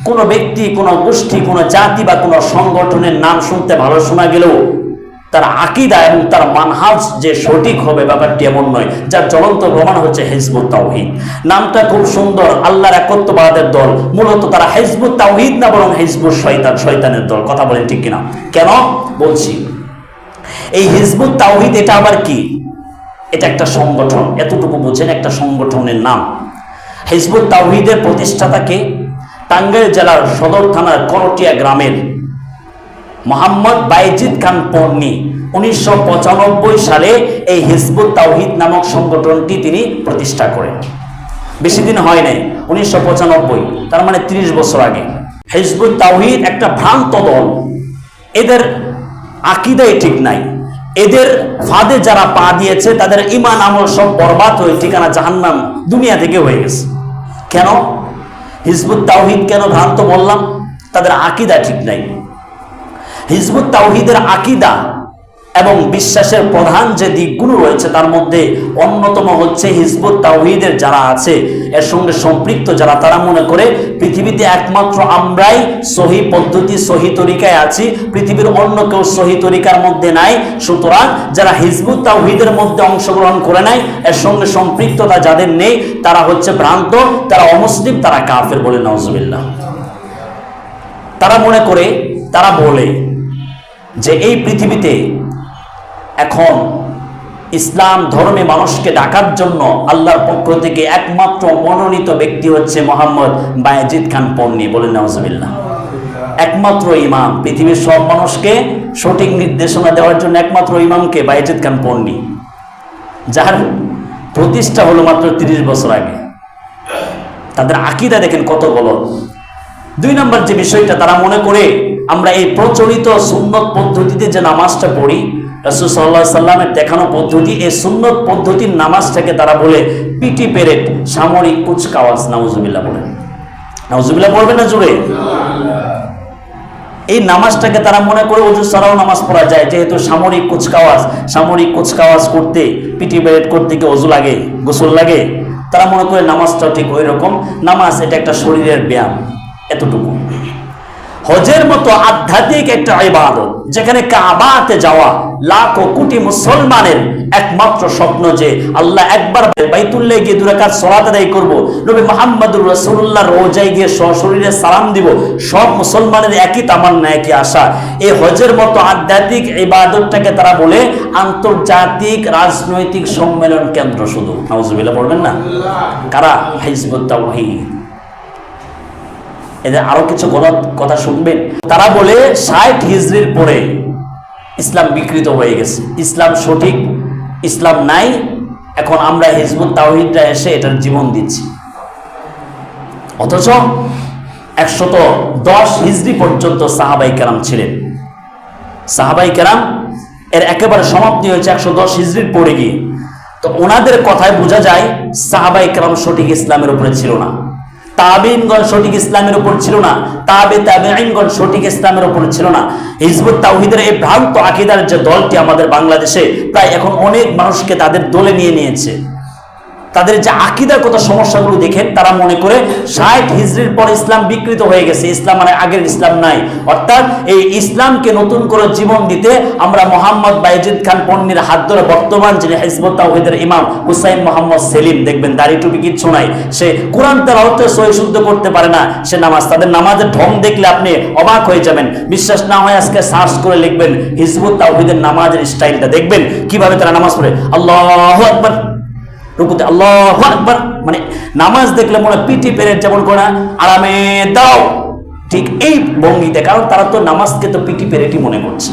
কোনো ব্যক্তি, কোনো গোষ্ঠী, কোনো জাতি বা কোনো সংগঠনের নাম শুনতে ভালো শোনা গেলেও তার আকীদা এবং তার মানহাজ যে সঠিক হবে ব্যাপারটি এমন নয়। যার জ্বলন্ত প্রমাণ হচ্ছে হিজবুত তাওহীদ। নামটা খুব সুন্দর, আল্লাহর একত্ববাদের দল। মূলত তারা হিজবুত তাওহীদ না, বরং হিজবুত শয়তান, শয়তানের দল। কথা বলেন ঠিক কিনা? কেন বলছি, এই হিজবুত তাওহীদ এটা আবার কি? এটা একটা সংগঠন, এতটুকু বুঝেন, একটা সংগঠনের নাম। হিজবুত তাওহীদের প্রতিষ্ঠাতাকে টাঙ্গাইল জেলার সদর থানার করটিয়া গ্রামের মোহাম্মদ বাইজিদ খান পন্নী 1995 সালে এই হিজবুত তাওহীদ নামক সংগঠনটি তিনি প্রতিষ্ঠা করেন। বেশি দিন হয় নাই, 1995, তার মানে 30 বছর আগে। হিজবুত তাওহীদ একটা ভ্রান্ত দল। এদের আকীদাই ঠিক নাই। এদের ফাঁদে যারা পা দিয়েছে তাদের ঈমান আমল সব বরবাদ হয়ে ঠিকানা জাহান্নাম দুনিয়া থেকে হয়ে গেছে। কেন হিজবুত তাওহীদ কেন ভ্রান্ত বললাম? তাদের আকীদা ঠিক নাই। হিজবুত তাওহীদের আকীদা এবং বিশ্বাসের প্রধান যে দিকগুলো রয়েছে তার মধ্যে অন্যতম হচ্ছে হিজবুত তাওহীদের যারা আছে, এর সঙ্গে সম্পৃক্ত যারা, তারা মনে করে পৃথিবীতে একমাত্র আমরাই সহি পদ্ধতি, সহি তরিকায় আছি, পৃথিবীর অন্য কেউ সহি তরিকার মধ্যে নাই। সুতরাং যারা হিজবুত তাওহীদের মধ্যে অংশগ্রহণ করে নাই, এর সঙ্গে সম্পৃক্ততা যাদের নেই, তারা হচ্ছে ভ্রান্ত, তারা অমুসলিম, তারা কাফের। বলে নাউজুবিল্লাহ। তারা মনে করে, তারা বলে যে এই পৃথিবীতে এখন ইসলাম ধর্মে মানুষকে ডাকার জন্য আল্লাহর পক্ষ থেকে একমাত্র মনোনীত ব্যক্তি হচ্ছে মোহাম্মদ বাইজিদ খান পন্নী। বলেন নাউজুবিল্লাহ। একমাত্র ইমাম, পৃথিবীর সব মানুষকে সঠিক নির্দেশনা দেওয়ার জন্য একমাত্র ইমামকে বাইজিদ খান পন্নী, যার প্রতিষ্ঠা হলো মাত্র 30 বছর আগে। তাদের আকীদা দেখেন কত গলত। 2 নম্বর যে বিষয়টা, তারা মনে করে আমরা এই প্রচলিত সুন্নত পদ্ধতিতে যে নামাজটা পড়ি, রাসূল সাল্লাল্লাহু আলাইহি সাল্লামের দেখানো পদ্ধতি, এই সুন্নত পদ্ধতির নামাজটাকে তারা বলে পিটি পেরেড, সামরিক কুচকাওয়াজ। নাউজুবিল্লাহ বলেন। নাউজুবিল্লাহ পড়বেন না জোরে? এই নামাজটাকে তারা মনে করে ওযু ছাড়াও নামাজ পড়া যায়, যেহেতু সামরিক কুচকাওয়াজ, সামরিক কুচকাওয়াজ করতে, পিটি পেরেড করতে কি ওযু লাগে, গোসল লাগে? তারা মনে করে নামাজটা ঠিক ওই রকম। নামাজ এটা একটা শরীরের ব্যায়াম, এতটুকু। হজের মতো আধ্যাত্মিক একটা ইবাদত, যেখানে কাবাতে যাওয়া লাখো কোটি মুসলমানের একমাত্র স্বপ্ন যে আল্লাহ একবার বাইতুল্লাহ গিয়ে 2 রাকাত সালাত আদায় করব, নবী মুহাম্মদুর রাসূলুল্লাহ রওজায় গিয়ে সশরীরে সালাম দিব, সব মুসলমানের একই তামান্না, একই আশা। এই হজের মতো আধ্যাত্মিক ইবাদতটাকে তারা বলে আন্তর্জাতিক রাজনৈতিক সম্মেলন কেন্দ্র। শুধু নাউজুবিল্লাহ পড়বেন না? কারা? হিজবুত তাওহীদ। এদের আরো কিছু গলত কথা শুনবেন। তারা বলে 60 হিজরির পরে ইসলাম বিকৃত হয়ে গেছে, ইসলাম সঠিক, ইসলাম নাই, এখন আমরা হিজবুত তাওহীদরা এসে এটার জীবন দিচ্ছি। অথচ 110 হিজরি পর্যন্ত সাহাবাই কেরাম ছিলেন। সাহাবাই কেরাম এর একেবারে সমাপ্তি হয়েছে 110 হিজরির পরে গিয়ে। তো ওনাদের কথায় বোঝা যায় সাহাবাই কেরাম সঠিক ইসলামের উপরে ছিল না, তাবেঈনগণ সঠিক ইসলামের উপর ছিল না, তাবেঈনগণ সঠিক ইসলামের উপর ছিল না। হিজবুত তাওহীদের এই ভ্রান্ত আকীদার যে দলটি আমাদের বাংলাদেশে প্রায় এখন অনেক মানুষকে তাদের দলে নিয়ে নিয়েছে। তাদের যে আকীদাগত সমস্যাগুলো দেখেন, তারা মনে করে 60 হিজরির পর ইসলাম বিকৃত হয়ে গেছে, ইসলাম মানে আগের ইসলাম নাই। অর্থাৎ এই ইসলামকে নতুন করে জীবন দিতে আমরা মোহাম্মদ বাইজিদ খান পন্নীর হাত ধরে, বর্তমান যিনি হিজবুত তাওহীদের ইমাম হুসাইন মোহাম্মদ সেলিম, দেখবেন দাড়ি টুপি কিচ্ছু নাই, সে কোরআন তেলাওয়াত সহি শুদ্ধ করতে পারে না, সে নামাজ। তাদের নামাজের ঢং দেখলে আপনি অবাক হয়ে যাবেন। বিশ্বাস না হয় আজকে সার্চ করে লিখবেন হিজবুত তাওহীদের নামাজের স্টাইলটা, দেখবেন কিভাবে তারা নামাজ পড়ে। আল্লাহু আকবার, রুকুতে আল্লাহু আকবার, মানে নামাজ দেখলে মনে পিটি পেরেড যেমন করে আরামে দাও, ঠিক এই ভঙ্গিতে। কারণ তারা তো নামাজকে তো পিটি পেরেডই মনে করছে।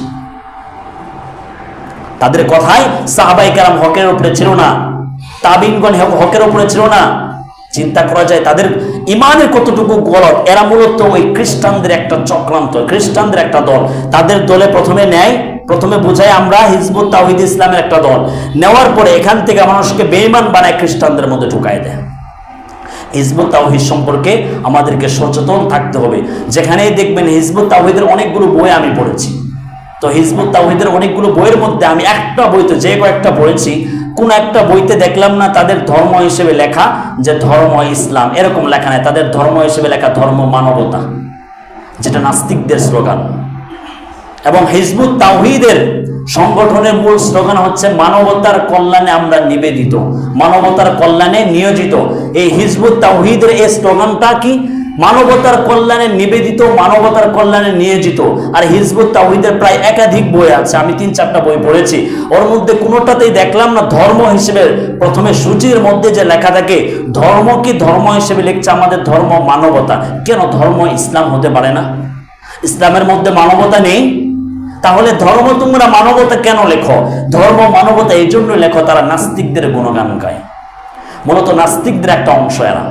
তাদের কথায় সাহাবায়ে কেরাম হকের উপরে ছিল না, তাবেঈনগণ হকের উপরে ছিল না। চিন্তা করা যায় তাদের ইমানের কতটুকু গলত। এরা মূলত ওই খ্রিস্টানদের একটা চক্রান্ত, খ্রিস্টানদের একটা দল। তাদের দলে প্রথমে নেয়, প্রথমে বোঝায় আমরা হিজবুত তাওহীদ ইসলামের একটা দল, নেওয়ার পরে এখান থেকে মানুষকে বেঈমান বানায় খ্রিস্টানদের মধ্যে ঢুকায় দেয়। হিজবুত তাওহীদ সম্পর্কে আমাদেরকে সচেতন থাকতে হবে। যেখানেই দেখবেন হিজবুত তাওহীদের অনেকগুলো বই আমি পড়েছি, তো হিজবুত তাওহীদের অনেকগুলো বইয়ের মধ্যে আমি একটা বই তো যে কয়েকটা পড়েছি কোন একটা বইতে দেখলাম না তাদের ধর্ম হিসেবে লেখা যে ধর্ম ইসলাম, এরকম লেখা নাই। তাদের ধর্ম হিসেবে লেখা ধর্ম মানবতা, যেটা নাস্তিকদের স্লোগান। এবং হিজবুত তাওহীদের সংগঠনের মূল স্লোগান হচ্ছে মানবতার কল্যাণে আমরা নিবেদিত, মানবতার কল্যাণে নিয়োজিত। এই হিজবুত তাওহীদের এই স্লোগানটা কি? মানবতার কল্যাণে নিবেদিত, মানবতার কল্যাণে নিয়োজিত। আর হিজবুত তাওহীদের প্রায় একাধিক বই আছে, আমি 3-4টা বই পড়েছি, ওর মধ্যে কোনোটাতেই দেখলাম না ধর্ম হিসেবে প্রথমে সূচির মধ্যে যে লেখা থাকে ধর্ম কি ধর্ম হিসেবে লিখছে আমাদের ধর্ম মানবতা। কেন ধর্ম ইসলাম হতে পারে না? ইসলামের মধ্যে মানবতা নেই? তাহলে ধর্ম তোমরা মানবতা কেন লেখো? ধর্ম মানবতা এই জন্য লেখো তারা নাস্তিকদের গুণগান গায়, মূলত নাস্তিকদের একটা অংশ এরা।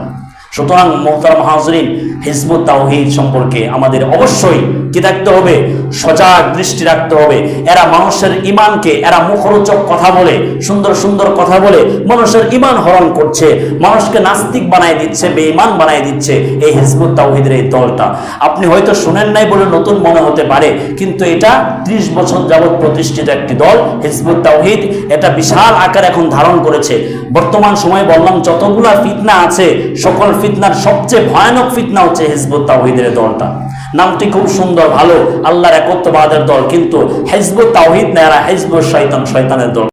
সুতরাং মোহতারাম হাজরিন, হিজবুত তাওহীদ সম্পর্কে আমাদের অবশ্যই কি রাখতে হবে? সজাগ দৃষ্টি রাখতে হবে। এরা মানুষের ইমানকে, এরা মুখরোচক কথা বলে, সুন্দর সুন্দর কথা বলে মানুষের ইমান হরণ করছে, মানুষকে নাস্তিক বানায় দিচ্ছে, বেঈমান বানায় দিচ্ছে এই হিজবুত তাওহীদের এই দলটা। আপনি হয়তো শুনেন নাই বলে নতুন মনে হতে পারে, কিন্তু এটা 30 বছর যাবৎ প্রতিষ্ঠিত একটি দল হিজবুত তাওহীদ। এটা বিশাল আকার এখন ধারণ করেছে। বর্তমান সময়ে বললাম যতগুলা ফিতনা আছে, সকল ফিতনার সবচেয়ে ভয়ানক ফিতনা হচ্ছে হিজবুত তাওহীদের দলটা। নামটি খুব সুন্দর, ভালো, আল্লাহর একত্ববাদের দল, কিন্তু হিজবুত তাওহীদ না, এরা হিজবুত শয়তান, শয়তানের দল।